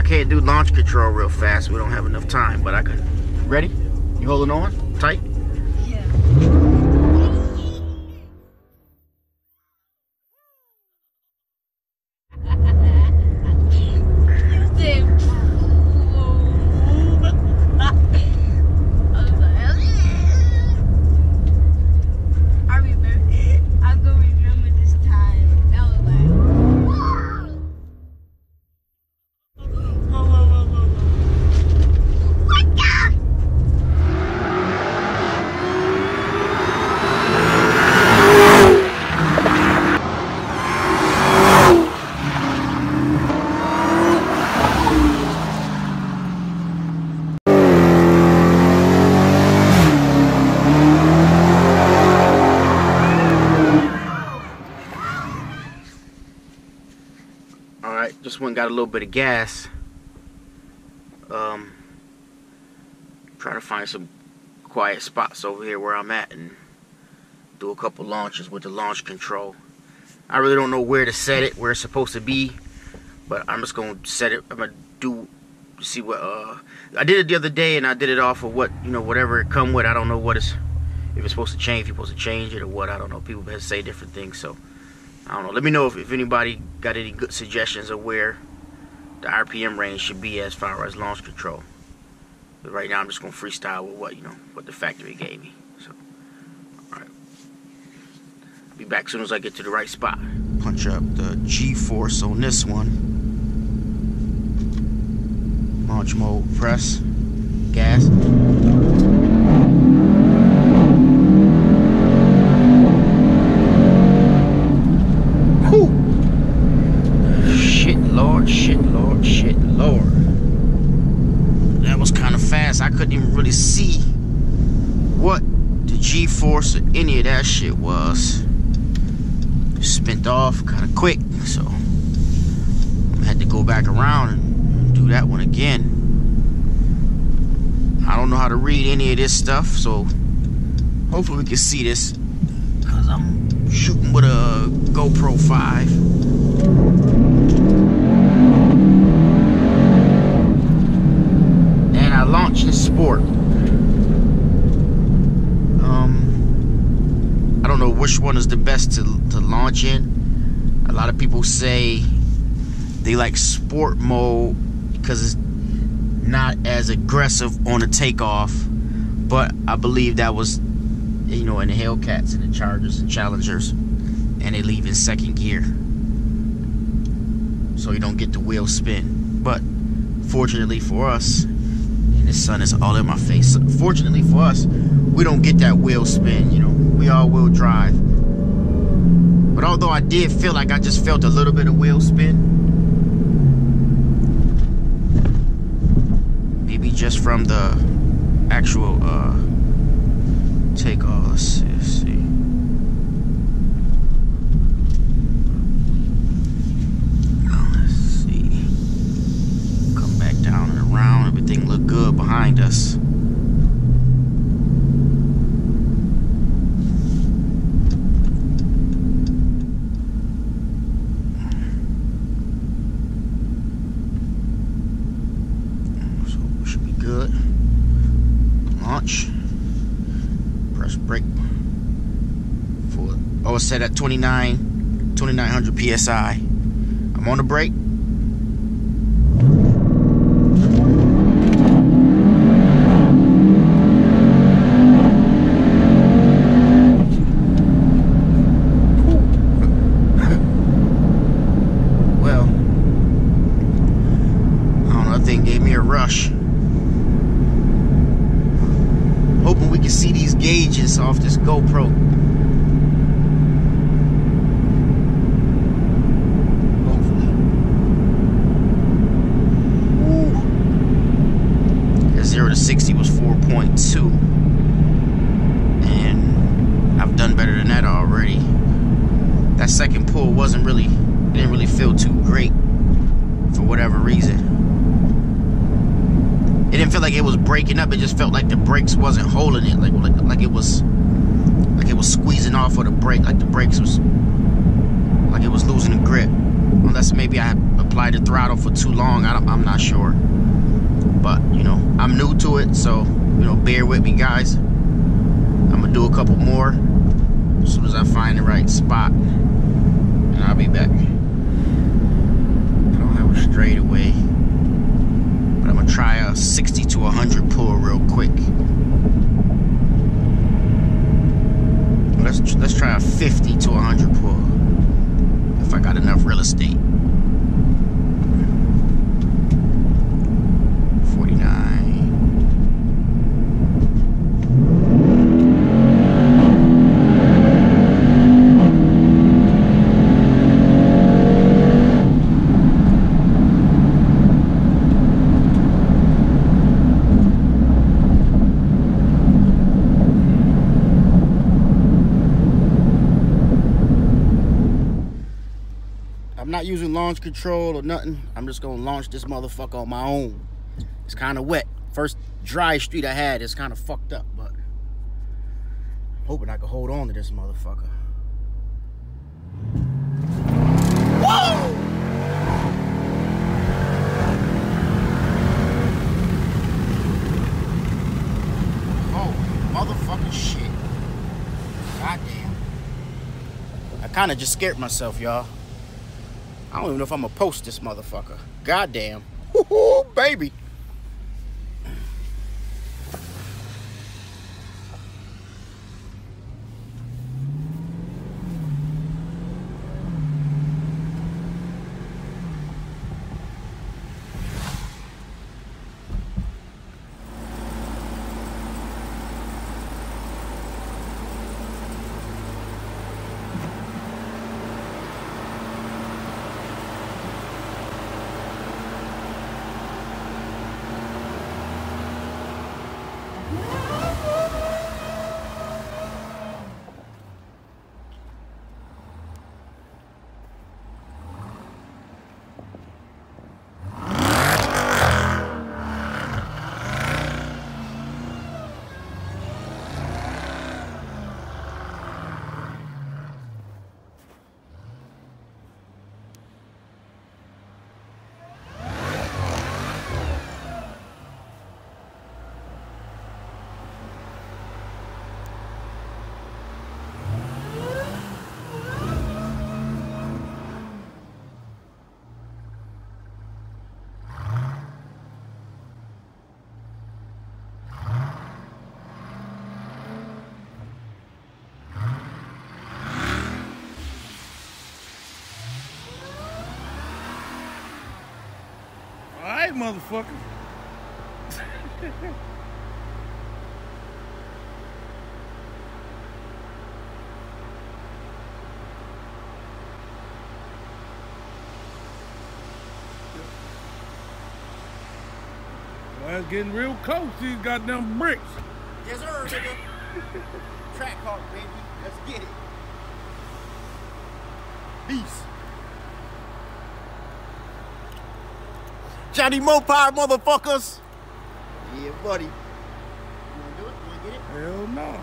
Can't do launch control real fast. We don't have enough time, but I could. Ready? You holding on? Tight? Yeah. Just went and got a little bit of gas. Try to find some quiet spots over here where I'm at and do a couple launches with the launch control. I really don't know where to set it, where it's supposed to be, but I'm just gonna set it. I'm gonna see what I did it the other day, and I did it off of what, you know, whatever it come with. I don't know what it's, if it's supposed to change, if you're supposed to change it or what. I don't know. People have to say different things, so I don't know. Let me know if anybody got any good suggestions of where the RPM range should be as far as launch control. But right now I'm just gonna freestyle with what, you know, what the factory gave me. So, all right. Be back as soon as I get to the right spot. Punch up the G-force on this one. Launch mode, press, gas. Shit, Lord. That was kind of fast. I couldn't even really see what the G-force or any of that shit was. Spent off kind of quick, so I had to go back around and do that one again. I don't know how to read any of this stuff, so hopefully we can see this, because I'm shooting with a GoPro 5. Launch in sport. I don't know which one is the best to launch in. A lot of people say they like sport mode because it's not as aggressive on the takeoff, but I believe that was, you know, in the Hellcats and the Chargers and Challengers, and they leave in second gear so you don't get the wheel spin. But fortunately for us, this sun is all in my face. Fortunately for us, we don't get that wheel spin, you know. We all-wheel drive. But although I did feel like I just felt a little bit of wheel spin, maybe just from the actual takeoff. Let's see. Come back down and around. Everything looked good behind us. So we should be good. Launch. Press brake. Oh, it's set at 2900 PSI. I'm on the brake. Rush. Hoping we can see these gauges off this GoPro. Hopefully. Woo. That 0 to 60 was 4.2. And that second pull wasn't really, didn't really feel too great for whatever reason. It didn't feel like it was breaking up. It just felt like the brakes wasn't holding it, like it was squeezing off of the brake, like the brakes was, like it was losing the grip. Unless maybe I applied the throttle for too long, I'm not sure. But you know, I'm new to it, so you know, bear with me, guys. I'm gonna do a couple more as soon as I find the right spot, and I'll be back. I don't have a straightaway, but I'm gonna try a 60 to 100 pull real quick. Let's try a 50 to 100 pull if I got enough real estate. 49. I'm not using launch control or nothing. I'm just gonna launch this motherfucker on my own. It's kind of wet. First dry street I had is kind of fucked up, but I'm hoping I can hold on to this motherfucker. Whoa! Oh, motherfucking shit. Goddamn. I kind of just scared myself, y'all. I don't even know if I'm gonna post this motherfucker. Goddamn. Woo-hoo, baby. Alright, motherfucker. Well, it's getting real close to these goddamn bricks. Yes, sir, nigga. Trackhawk, baby. Let's get it. Peace. Johnny Mopar, motherfuckers. Yeah, buddy. You wanna do it? You wanna get it? Hell no.